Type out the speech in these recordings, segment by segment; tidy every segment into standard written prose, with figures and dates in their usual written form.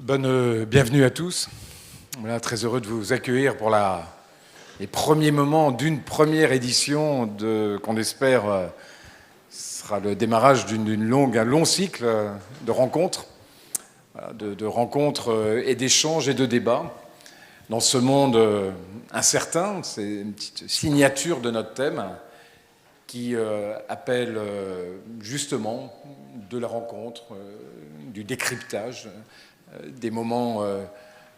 Bienvenue à tous. Voilà, très heureux de vous accueillir pour les premiers moments d'une première édition qu'on espère sera le démarrage un long cycle de rencontres, de rencontres et d'échanges et de débats. Dans ce monde incertain, c'est une petite signature de notre thème qui appelle justement de la rencontre, du décryptage, des moments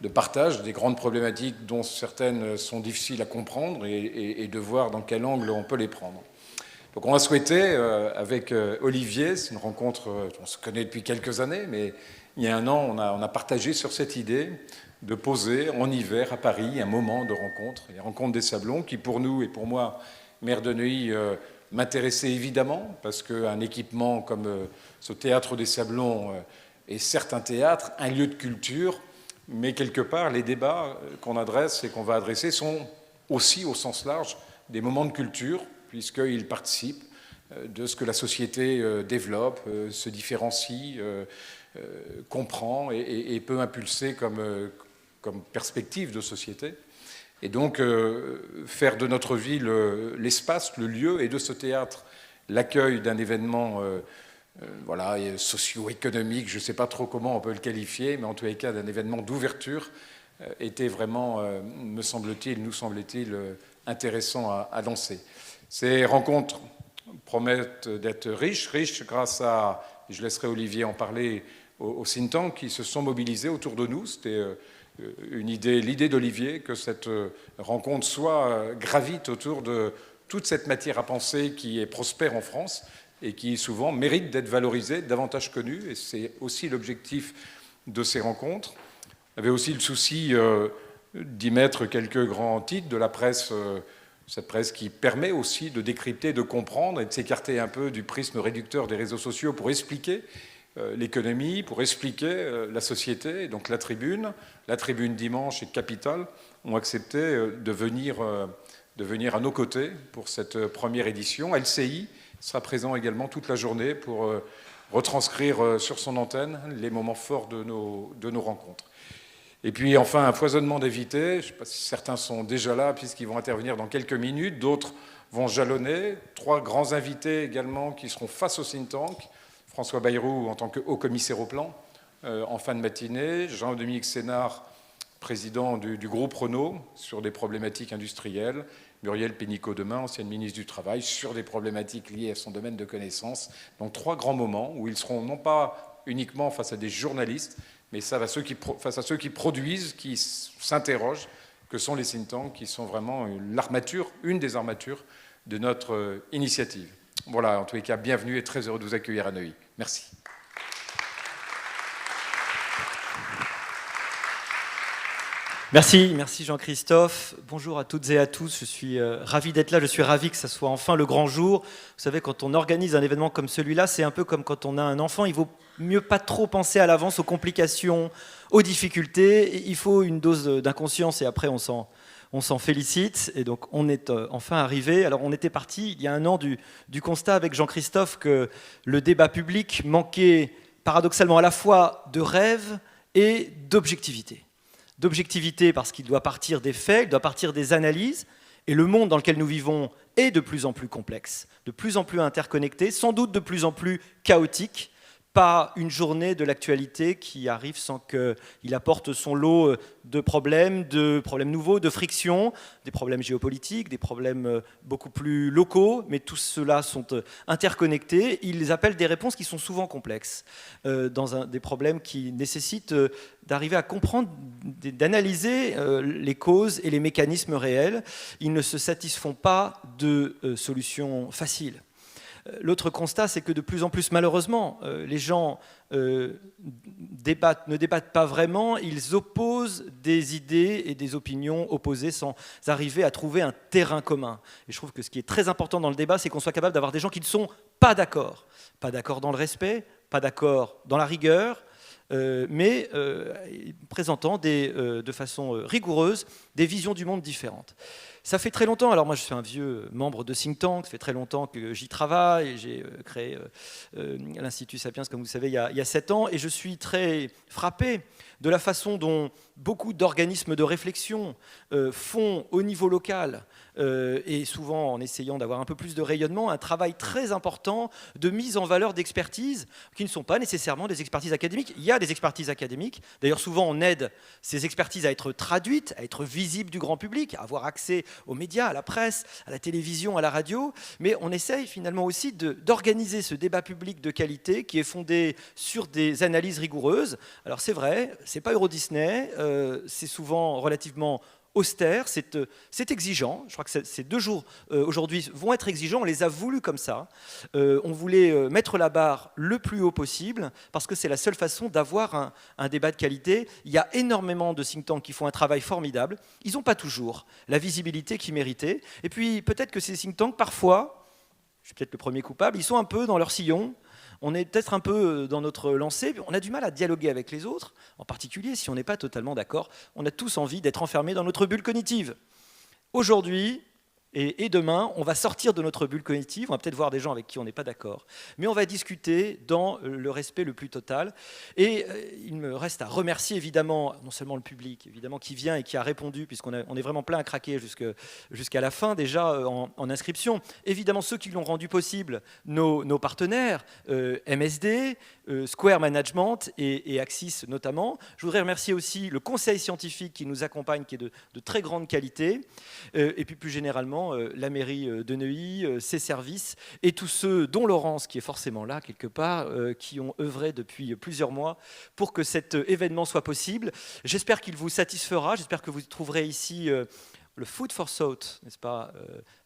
de partage, des grandes problématiques dont certaines sont difficiles à comprendre et de voir dans quel angle on peut les prendre. Donc on a souhaité, avec Olivier, c'est une rencontre, on se connaît depuis quelques années, mais il y a un an, on a partagé sur cette idée de poser en hiver à Paris un moment de rencontre, les rencontres des Sablons, qui pour nous et pour moi, maire de Neuilly, m'intéressait évidemment, parce qu'un équipement comme ce théâtre des Sablons est certes un théâtre, un lieu de culture, mais quelque part, les débats qu'on adresse et qu'on va adresser sont aussi, au sens large, des moments de culture, puisqu'ils participent de ce que la société développe, se différencie, comprend et peut impulser comme perspective de société. Et donc, faire de notre ville l'espace, le lieu, et de ce théâtre l'accueil d'un événement socio-économique, je ne sais pas trop comment on peut le qualifier, mais en tous les cas d'un événement d'ouverture, était vraiment, nous semble-t-il, intéressant à lancer. Ces rencontres promettent d'être riches grâce à, je laisserai Olivier en parler, aux think tanks qui se sont mobilisés autour de nous. C'était l'idée d'Olivier que cette rencontre gravite autour de toute cette matière à penser qui est prospère en France et qui souvent mérite d'être valorisée, davantage connue, et c'est aussi l'objectif de ces rencontres. On avait aussi le souci d'y mettre quelques grands titres de la presse, cette presse qui permet aussi de décrypter, de comprendre et de s'écarter un peu du prisme réducteur des réseaux sociaux pour expliquer l'économie, pour expliquer la société. Et donc la Tribune Dimanche et Capital ont accepté de venir à nos côtés pour cette première édition. LCI sera présent également toute la journée pour retranscrire sur son antenne les moments forts de nos rencontres. Et puis enfin, un foisonnement d'invités. Je ne sais pas si certains sont déjà là puisqu'ils vont intervenir dans quelques minutes. D'autres vont jalonner. 3 grands invités également qui seront face au think tank. François Bayrou en tant que haut-commissaire au plan en fin de matinée. Jean-Dominique Sénard, président du groupe Renault, sur des problématiques industrielles. Muriel Pénicaud demain, ancienne ministre du Travail, sur des problématiques liées à son domaine de connaissances. Donc 3 grands moments où ils seront non pas uniquement face à des journalistes, mais face à ceux qui produisent, qui s'interrogent, que sont les think tanks, qui sont vraiment une des armatures de notre initiative. Voilà, en tous les cas, bienvenue et très heureux de vous accueillir à Neuilly. Merci. Merci Jean-Christophe. Bonjour à toutes et à tous. Je suis ravi d'être là. Je suis ravi que ça soit enfin le grand jour. Vous savez, quand on organise un événement comme celui-là, c'est un peu comme quand on a un enfant. Il vaut mieux pas trop penser à l'avance aux complications, aux difficultés. Il faut une dose d'inconscience et après on s'en félicite. Et donc on est enfin arrivé. Alors on était parti il y a un an du constat avec Jean-Christophe que le débat public manquait paradoxalement à la fois de rêve et d'objectivité. D'objectivité parce qu'il doit partir des faits, il doit partir des analyses, et le monde dans lequel nous vivons est de plus en plus complexe, de plus en plus interconnecté, sans doute de plus en plus chaotique. Pas une journée de l'actualité qui arrive sans qu'il apporte son lot de problèmes nouveaux, de frictions, des problèmes géopolitiques, des problèmes beaucoup plus locaux, mais tous ceux-là sont interconnectés. Ils appellent des réponses qui sont souvent complexes, dans des problèmes qui nécessitent d'arriver à comprendre, d'analyser les causes et les mécanismes réels. Ils ne se satisfont pas de solutions faciles. L'autre constat, c'est que de plus en plus, malheureusement, les gens ne débattent pas vraiment, ils opposent des idées et des opinions opposées sans arriver à trouver un terrain commun. Et je trouve que ce qui est très important dans le débat, c'est qu'on soit capable d'avoir des gens qui ne sont pas d'accord. Pas d'accord dans le respect, pas d'accord dans la rigueur, mais présentant de façon rigoureuse des visions du monde différentes. Ça fait très longtemps, alors moi je suis un vieux membre de think tank, ça fait très longtemps que j'y travaille, j'ai créé l'Institut Sapiens, comme vous savez, il y a 7 ans, et je suis très frappé de la façon dont beaucoup d'organismes de réflexion font au niveau local, et souvent en essayant d'avoir un peu plus de rayonnement, un travail très important de mise en valeur d'expertises qui ne sont pas nécessairement des expertises académiques. Il y a des expertises académiques, d'ailleurs souvent on aide ces expertises à être traduites, à être visibles du grand public, à avoir accès aux médias, à la presse, à la télévision, à la radio, mais on essaye finalement aussi d'organiser ce débat public de qualité qui est fondé sur des analyses rigoureuses. Alors c'est vrai, c'est pas Euro Disney, c'est souvent relativement austère, c'est exigeant. Je crois que ces 2 jours aujourd'hui vont être exigeants, on les a voulus comme ça. On voulait mettre la barre le plus haut possible parce que c'est la seule façon d'avoir un débat de qualité. Il y a énormément de think tanks qui font un travail formidable. Ils n'ont pas toujours la visibilité qu'ils méritaient. Et puis peut-être que ces think tanks, parfois, je suis peut-être le premier coupable, ils sont un peu dans leur sillon. On est peut-être un peu dans notre lancée, on a du mal à dialoguer avec les autres, en particulier si on n'est pas totalement d'accord. On a tous envie d'être enfermés dans notre bulle cognitive. Aujourd'hui et demain, on va sortir de notre bulle cognitive, on va peut-être voir des gens avec qui on n'est pas d'accord, mais on va discuter dans le respect le plus total. Et il me reste à remercier évidemment, non seulement le public, évidemment, qui vient et qui a répondu, puisqu'on est vraiment plein à craquer jusqu'à la fin déjà en inscription. Évidemment, ceux qui l'ont rendu possible, nos partenaires, MSD, Square Management et Axis notamment. Je voudrais remercier aussi le conseil scientifique qui nous accompagne, qui est de très grande qualité, et puis plus généralement la mairie de Neuilly, ses services, et tous ceux, dont Laurence, qui est forcément là quelque part, qui ont œuvré depuis plusieurs mois pour que cet événement soit possible. J'espère qu'il vous satisfera, j'espère que vous trouverez ici le food for thought, n'est-ce pas,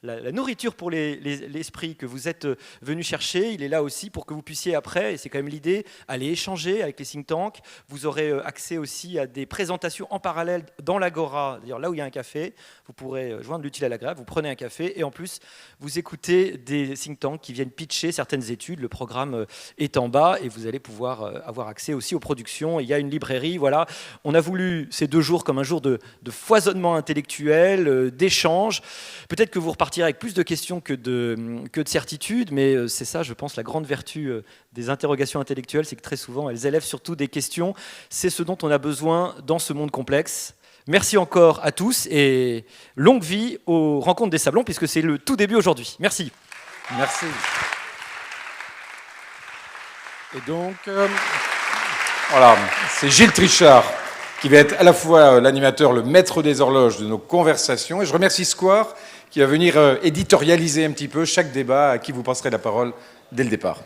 la nourriture pour l'esprit que vous êtes venu chercher. Il est là aussi pour que vous puissiez après, et c'est quand même l'idée, aller échanger avec les think tanks. Vous aurez accès aussi à des présentations en parallèle dans l'Agora, d'ailleurs là où il y a un café. Vous pourrez joindre l'utile à l'agréable, vous prenez un café et en plus vous écoutez des think tanks qui viennent pitcher certaines études. Le programme est en bas et vous allez pouvoir avoir accès aussi aux productions. Il y a une librairie, voilà. On a voulu ces 2 jours comme un jour de foisonnement intellectuel, d'échange. Peut-être que vous repartirez avec plus de questions que de certitudes, mais c'est ça, je pense, la grande vertu des interrogations intellectuelles, c'est que très souvent, elles élèvent surtout des questions. C'est ce dont on a besoin dans ce monde complexe. Merci encore à tous et longue vie aux Rencontres des Sablons, puisque c'est le tout début aujourd'hui. Merci. Merci. Et donc, voilà, c'est Gilles Trichard qui va être à la fois l'animateur, le maître des horloges de nos conversations. Et je remercie Square qui va venir éditorialiser un petit peu chaque débat, à qui vous passerez la parole dès le départ.